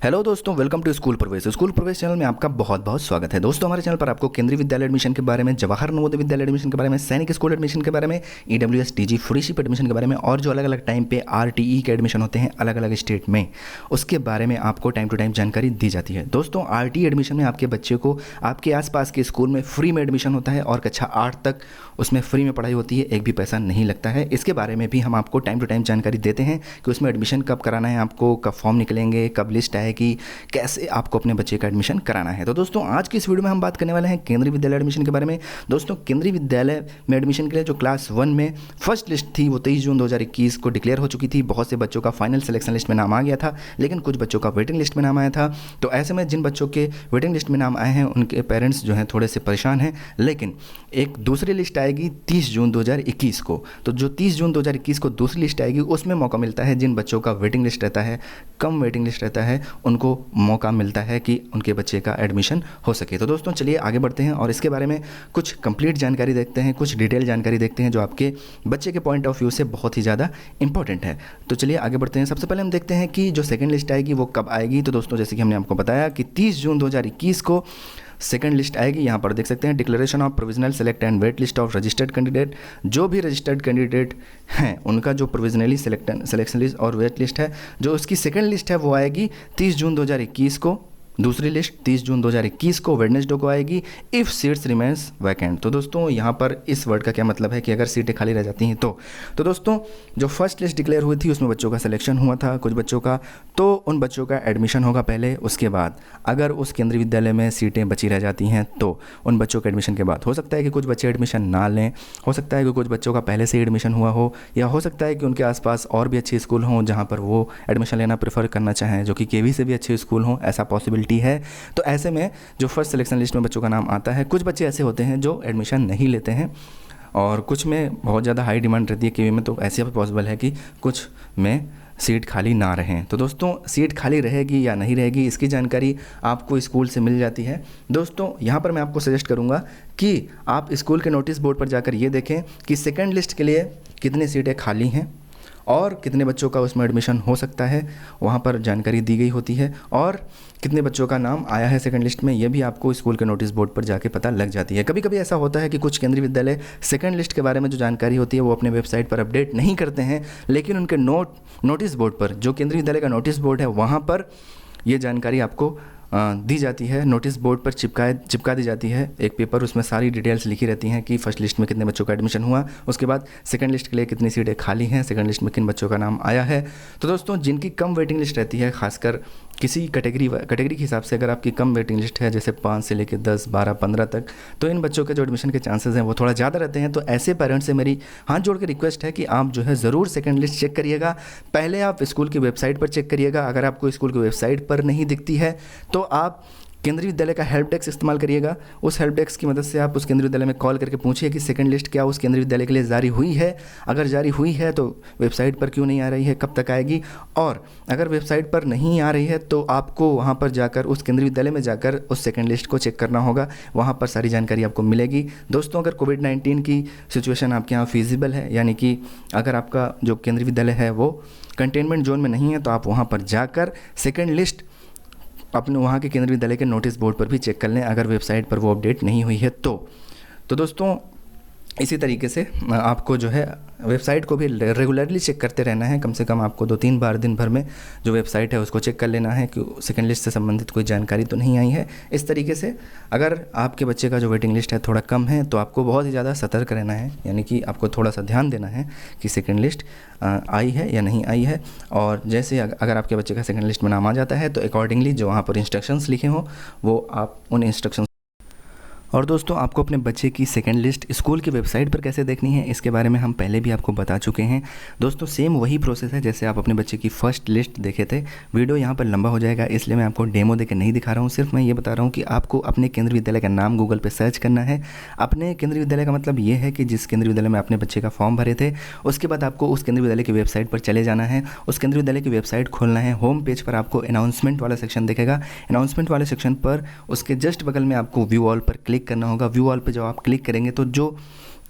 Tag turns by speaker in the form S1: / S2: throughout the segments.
S1: Hello दोस्तों, welcome to school प्रवेश channel में आपका बहुत बहुत स्वागत है। दोस्तों, हमारे चैनल पर आपको केंद्रीय विद्यालय एडमिशन के बारे में, जवाहर नवोदय विद्यालय एडमिशन के बारे में, सैनिक स्कूल एडमिशन के बारे में, ईडब्ल्यूएस टीजी फ्रीशिप एडमिशन के बारे में और जो अलग अलग टाइम पे आरटीई के एडमिशन होते हैं अलग अलग स्टेट में, उसके बारे में आपको टाइम टू टाइम जानकारी दी जाती है। दोस्तों, आरटीई एडमिशन में आपके बच्चे को आपके आसपास के स्कूल में फ्री में एडमिशन होता है और कक्षा 8 तक उसमें फ्री में पढ़ाई होती है, एक भी पैसा नहीं लगता है। इसके बारे में भी हम आपको टाइम टू टाइम जानकारी देते हैं कि उसमें एडमिशन कब कराना है, आपको कब फॉर्म निकलेंगे, कब लिस्ट आएगी, कैसे आपको अपने बच्चे का एडमिशन कराना है। तो दोस्तों, आज की इस वीडियो में हम बात करने वाले हैं केंद्रीय विद्यालय एडमिशन के बारे में। दोस्तों, केंद्रीय विद्यालय में एडमिशन के लिए जो क्लास 1 में फर्स्ट लिस्ट थी वो 23 जून 2021 को डिक्लेयर हो चुकी थी। बहुत से बच्चों का फाइनल सिलेक्शन लिस्ट में नाम आ गया था, लेकिन कुछ बच्चों का वेटिंग लिस्ट में नाम आया था। तो ऐसे में जिन बच्चों के वेटिंग लिस्ट में नाम आए हैं उनके पेरेंट्स जो हैं थोड़े से परेशान हैं, लेकिन एक दूसरी लिस्ट आएगी 30 जून 2021 को। तो जो 30 जून 2021 को दूसरी लिस्ट आएगी उसमें मौका मिलता है, जिन बच्चों का वेटिंग लिस्ट रहता है, कम वेटिंग लिस्ट रहता है, उनको मौका मिलता है कि उनके बच्चे का एडमिशन हो सके। तो दोस्तों, चलिए आगे बढ़ते हैं और इसके बारे में कुछ कंप्लीट जानकारी देखते हैं, कुछ डिटेल जानकारी देखते हैं जो आपके बच्चे के पॉइंट ऑफ व्यू से बहुत ही ज़्यादा इंपॉर्टेंट है। तो चलिए आगे बढ़ते हैं। सबसे पहले हम देखते हैं कि जो सेकंड लिस्ट आएगी वो कब आएगी। तो दोस्तों, जैसे कि हमने आपको बताया कि 30 जून 2021 को सेकंड लिस्ट आएगी। यहाँ पर देख सकते हैं declaration of provisional select and wait list of registered candidate. जो भी रजिस्टर्ड कैंडिडेट हैं उनका जो प्रोविजनली सिलेक्शन लिस्ट और वेट लिस्ट है, जो उसकी सेकंड लिस्ट है वो आएगी 30 जून 2021 को। दूसरी लिस्ट 30 जून 2021 को वेडनेसडे को आएगी इफ़ सीट्स रिमेंस वैकेंट। तो दोस्तों, यहाँ पर इस वर्ड का क्या मतलब है कि अगर सीटें खाली रह जाती हैं तो दोस्तों, जो फर्स्ट लिस्ट डिक्लेयर हुई थी उसमें बच्चों का सिलेक्शन हुआ था कुछ बच्चों का, तो उन बच्चों का एडमिशन होगा पहले। उसके बाद अगर उस केंद्रीय विद्यालय में सीटें बची रह जाती हैं तो उन बच्चों के एडमिशन के बाद हो सकता है कि कुछ बच्चे एडमिशन ना लें, हो सकता है कि कुछ बच्चों का पहले से ही एडमिशन हुआ हो, या हो सकता है कि उनके आसपास और भी अच्छे स्कूल हों जहाँ पर वो एडमिशन लेना प्रेफर करना चाहें, जो कि केवी से भी अच्छे स्कूल हों, ऐसा पॉसिबिलिटी है। तो ऐसे में जो फर्स्ट सिलेक्शन लिस्ट में बच्चों का नाम आता है, कुछ बच्चे ऐसे होते हैं जो एडमिशन नहीं लेते हैं और कुछ में बहुत ज़्यादा हाई डिमांड रहती है केवी में, तो ऐसे भी पॉसिबल है कि कुछ में सीट खाली ना रहें। तो दोस्तों, सीट खाली रहेगी या नहीं रहेगी इसकी जानकारी आपको स्कूल से मिल जाती है। दोस्तों, यहाँ पर मैं आपको सजेस्ट करूँगा कि आप स्कूल के नोटिस बोर्ड पर जाकर ये देखें कि सेकंड लिस्ट के लिए कितनी सीटें खाली हैं और कितने बच्चों का उसमें एडमिशन हो सकता है, वहाँ पर जानकारी दी गई होती है, और कितने बच्चों का नाम आया है सेकंड लिस्ट में, ये भी आपको स्कूल के नोटिस बोर्ड पर जाके पता लग जाती है। कभी कभी ऐसा होता है कि कुछ केंद्रीय विद्यालय सेकंड लिस्ट के बारे में जो जानकारी होती है वो अपने वेबसाइट पर अपडेट नहीं करते हैं, लेकिन उनके नोटिस बोर्ड पर, जो केंद्रीय विद्यालय का नोटिस बोर्ड है वहाँ पर ये जानकारी आपको दी जाती है। नोटिस बोर्ड पर चिपका दी जाती है एक पेपर, उसमें सारी डिटेल्स लिखी रहती हैं कि फर्स्ट लिस्ट में कितने बच्चों का एडमिशन हुआ, उसके बाद सेकंड लिस्ट के लिए कितनी सीटें खाली हैं, सेकंड लिस्ट में किन बच्चों का नाम आया है। तो दोस्तों, जिनकी कम वेटिंग लिस्ट रहती है, खासकर किसी कैटेगरी के हिसाब से, अगर आपकी कम वेटिंग लिस्ट है जैसे 5 से लेकर 10, 12, 15 तक, तो इन बच्चों के जो एडमिशन के चांसेस हैं वो थोड़ा ज़्यादा रहते हैं। तो ऐसे पेरेंट्स से मेरी हाथ जोड़ के रिक्वेस्ट है कि आप जो है ज़रूर सेकंड लिस्ट चेक करिएगा। पहले आप स्कूल की वेबसाइट पर चेक करिएगा, अगर आपको स्कूल की वेबसाइट पर नहीं दिखती है तो आप केंद्रीय विद्यालय का हेल्प डेस्क इस्तेमाल करिएगा। उस हेल्प डेस्क की मदद से आप उस केंद्रीय विद्यालय में कॉल करके पूछिए कि सेकंड लिस्ट क्या उस केंद्रीय विद्यालय के लिए जारी हुई है। अगर जारी हुई है तो वेबसाइट पर क्यों नहीं आ रही है, कब तक आएगी, और अगर वेबसाइट पर नहीं आ रही है तो आपको वहाँ पर जाकर, उस केंद्रीय विद्यालय में जाकर उस सेकंड लिस्ट को चेक करना होगा। वहाँ पर सारी जानकारी आपको मिलेगी। दोस्तों, अगर कोविड-19 की सिचुएशन आपके यहाँ फिजिबल है, यानी कि अगर आपका जो केंद्रीय विद्यालय है वो कंटेनमेंट जोन में नहीं है, तो आप वहाँ पर जाकर सेकेंड लिस्ट अपने वहाँ के केंद्रीय विद्यालय के नोटिस बोर्ड पर भी चेक कर लें, अगर वेबसाइट पर वो अपडेट नहीं हुई है तो दोस्तों, इसी तरीके से आपको जो है वेबसाइट को भी रेगुलरली चेक करते रहना है। कम से कम आपको 2-3 बार दिन भर में जो वेबसाइट है उसको चेक कर लेना है कि सेकंड लिस्ट से संबंधित कोई जानकारी तो नहीं आई है। इस तरीके से अगर आपके बच्चे का जो वेटिंग लिस्ट है थोड़ा कम है तो आपको बहुत ही ज़्यादा सतर्क रहना है, यानी कि आपको थोड़ा सा ध्यान देना है कि सेकंड लिस्ट आई है या नहीं आई है। और जैसे अगर आपके बच्चे का सेकंड लिस्ट में नाम आ जाता है तो अकॉर्डिंगली जो वहाँ पर इंस्ट्रक्शंस लिखे हों वो आप उन इंस्ट्रक्शंस। और दोस्तों, आपको अपने बच्चे की सेकंड लिस्ट स्कूल की वेबसाइट पर कैसे देखनी है इसके बारे में हम पहले भी आपको बता चुके हैं। दोस्तों, सेम वही प्रोसेस है जैसे आप अपने बच्चे की फ़र्स्ट लिस्ट देखे थे। वीडियो यहाँ पर लंबा हो जाएगा, इसलिए मैं आपको डेमो देकर नहीं दिखा रहा हूँ। सिर्फ मैं ये बता रहा हूँ कि आपको अपने केंद्रीय विद्यालय का नाम गूगल पर सर्च करना है। अपने केंद्रीय विद्यालय का मतलब ये है कि जिस केंद्रीय विद्यालय में अपने बच्चे का फॉर्म भरे थे, उसके बाद आपको उस केंद्रीय विद्यालय की वेबसाइट पर चले जाना है। उस केंद्रीय विद्यालय की वेबसाइट खोलना है। होम पेज पर आपको अनाउंसमेंट वाला सेक्शन दिखेगा। अनाउंसमेंट वाले सेक्शन पर उसके जस्ट बगल में आपको व्यू ऑल पर क्लिक करना होगा। व्यू ऑल पे जब आप क्लिक करेंगे तो जो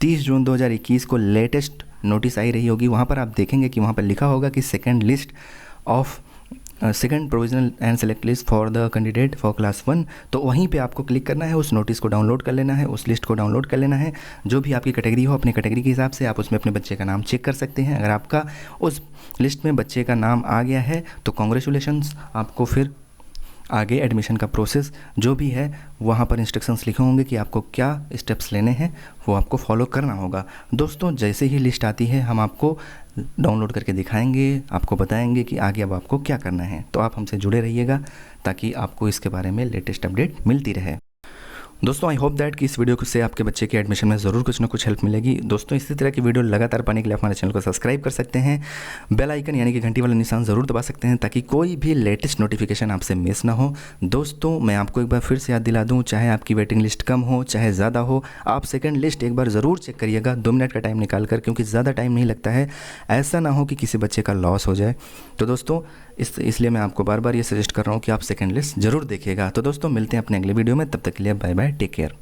S1: 30 जून 2021 को लेटेस्ट नोटिस आई रही होगी, वहाँ पर आप देखेंगे कि वहाँ पर लिखा होगा कि second list of second provisional and select list for the candidate for class 1, तो वहीं पे आपको क्लिक करना है, उस नोटिस को डाउनलोड कर लेना है, उस लिस्ट को डाउनलोड कर लेना है। जो भी आपकी कैटेगरी हो, अपनी कैटेगरी के हिसाब से आप उसमें अपने बच्चे का नाम चेक कर सकते हैं। अगर आपका उस लिस्ट में बच्चे का नाम आ गया है तो कॉन्ग्रेचुलेशंस, आपको फिर आगे एडमिशन का प्रोसेस जो भी है वहाँ पर इंस्ट्रक्शंस लिखे होंगे कि आपको क्या स्टेप्स लेने हैं, वो आपको फॉलो करना होगा। दोस्तों जैसे ही लिस्ट आती है हम आपको डाउनलोड करके दिखाएंगे, आपको बताएंगे कि आगे अब आपको क्या करना है। तो आप हमसे जुड़े रहिएगा ताकि आपको इसके बारे में लेटेस्ट अपडेट मिलती रहे। दोस्तों आई होप दैट कि इस वीडियो से आपके बच्चे के एडमिशन में ज़रूर कुछ ना कुछ हेल्प मिलेगी। दोस्तों इसी तरह की वीडियो लगातार पाने के लिए हमारे चैनल को सब्सक्राइब कर सकते हैं, बेल आइकन यानी कि घंटी वाला निशान ज़रूर दबा सकते हैं ताकि कोई भी लेटेस्ट नोटिफिकेशन आपसे मिस ना हो। दोस्तों मैं आपको एक बार फिर से याद दिला दूँ, चाहे आपकी वेटिंग लिस्ट कम हो चाहे ज़्यादा हो, आप सेकेंड लिस्ट एक बार ज़रूर चेक करिएगा 2 मिनट का टाइम निकाल कर, क्योंकि ज़्यादा टाइम नहीं लगता है, ऐसा ना हो कि किसी बच्चे का लॉस हो जाए। तो दोस्तों इसलिए मैं आपको बार बार ये सजेस्ट कर रहा हूँ कि आप सेकेंड लिस्ट ज़रूर देखिएगा। तो दोस्तों मिलते हैं अपने अगले वीडियो में, तब तक के लिए बाय बाय, टेक केयर।